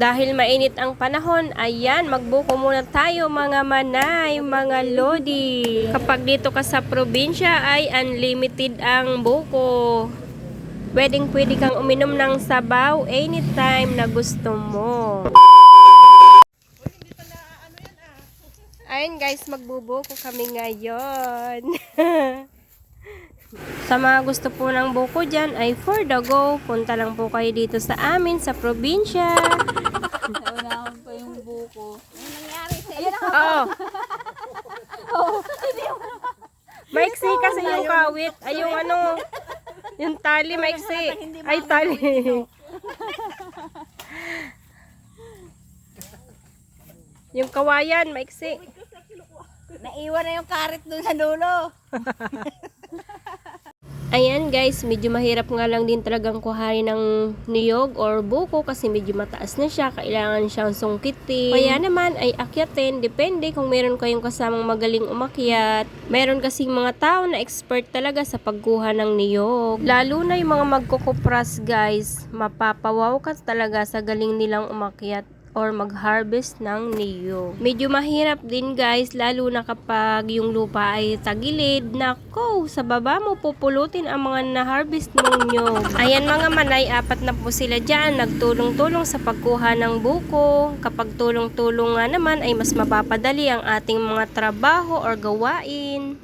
Dahil mainit ang panahon, ayan, magbuko muna tayo mga manay, mga lodi. Kapag dito ka sa probinsya ay unlimited ang buko. Pwedeng-pwede kang uminom ng sabaw anytime na gusto mo. Ayun guys, magbubuko kami ngayon. Sa mga gusto po ng buko dyan ay for the go. Punta lang po kayo dito sa amin sa probinsya. Naunahan pa yung buko. Ano nangyari sa iyo? Oo. Maiksi kasi yung kawit. Ay yung ano, yung tali maiksi. Ay tali. Yung kawayan maiksi. Naiwan na yung karet dun sa dulo. Ayan guys, medyo mahirap nga lang din talagang kuhanin ng niyog or buko kasi medyo mataas na siya. Kailangan siyang sungkitin. Kaya naman ay akyatin. Depende kung meron kayong kasamang magaling umakyat. Meron kasing mga tao na expert talaga sa pagkuha ng niyog. Lalo na yung mga magkukupras guys. Mapapawaw ka talaga sa galing nilang umakyat or mag-harvest ng niyog. Medyo mahirap din guys, lalo na kapag yung lupa ay tagilid. Nako, sa baba mo pupulutin ang mga na-harvest mong niyog. Ayan mga manay, 4 na po sila dyan, nagtulong-tulong sa pagkuha ng buko. Kapag tulong-tulong nga naman ay mas mapapadali ang ating mga trabaho or gawain.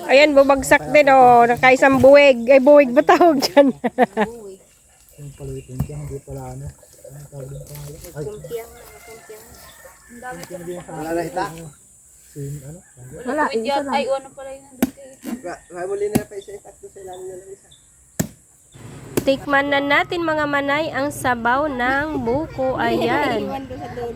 Ayan, bumagsak din oh, nakaisang buwig. Ay, buwig ba tawag dyan? Yung palutin siya, hindi pala ano. Wala na hita. Wala, isa lang. Ay, ano pala yung nandun kayo. Kaya muli na pa isa itakto sa ilalim na lang isa. Tikman na natin mga manay ang sabaw ng buko. Ayan,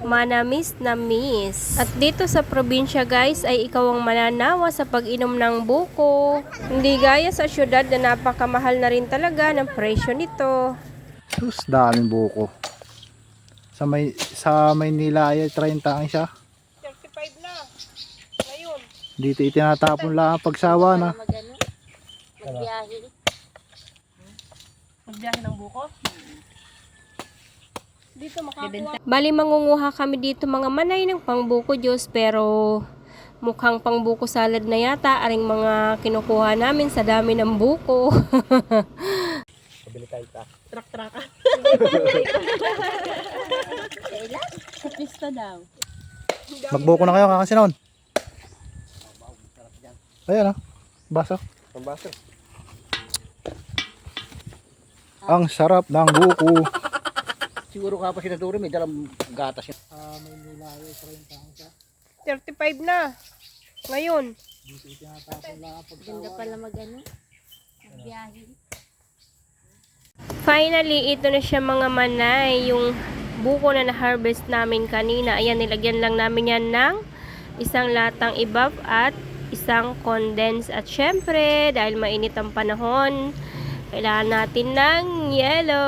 manamis na miss. At dito sa probinsya guys ay ikaw ang mananawa sa pag-inom ng buko. Hindi gaya sa syudad na napakamahal na rin talaga ng presyo nito. Sus, daming buko. Sa Maynila ay 30 ang siya. 35 na. Ngayon. Dito itinatapon lang pagsawa na. Magbiyahe. Magbiyahe ng buko? Dito makakuha. Bali mangunguha kami dito mga manay ng pangbuko Diyos, pero mukhang pangbuko salad na yata aring mga kinukuha namin sa dami ng buko. Pabili tayo ta. Trak-traka. Kailan? Sa pista daw. Magbuko na kayo kakasinon. Ayan ah. Baso. Ang baso. Ang sarap ng buko. Siguro ka pa sinaturi, may dalang gatas yun. Maynila ay 30 ang siya. 35 na. Ngayon. Dito itinatapon lang pagsawa. Ganda pala magbiyahe. Finally, ito na siya mga manay, yung buko na na-harvest namin kanina. Ayan, nilagyan lang namin yan ng isang latang ibab at isang condense. At syempre, dahil mainit ang panahon, kailangan natin ng yelo.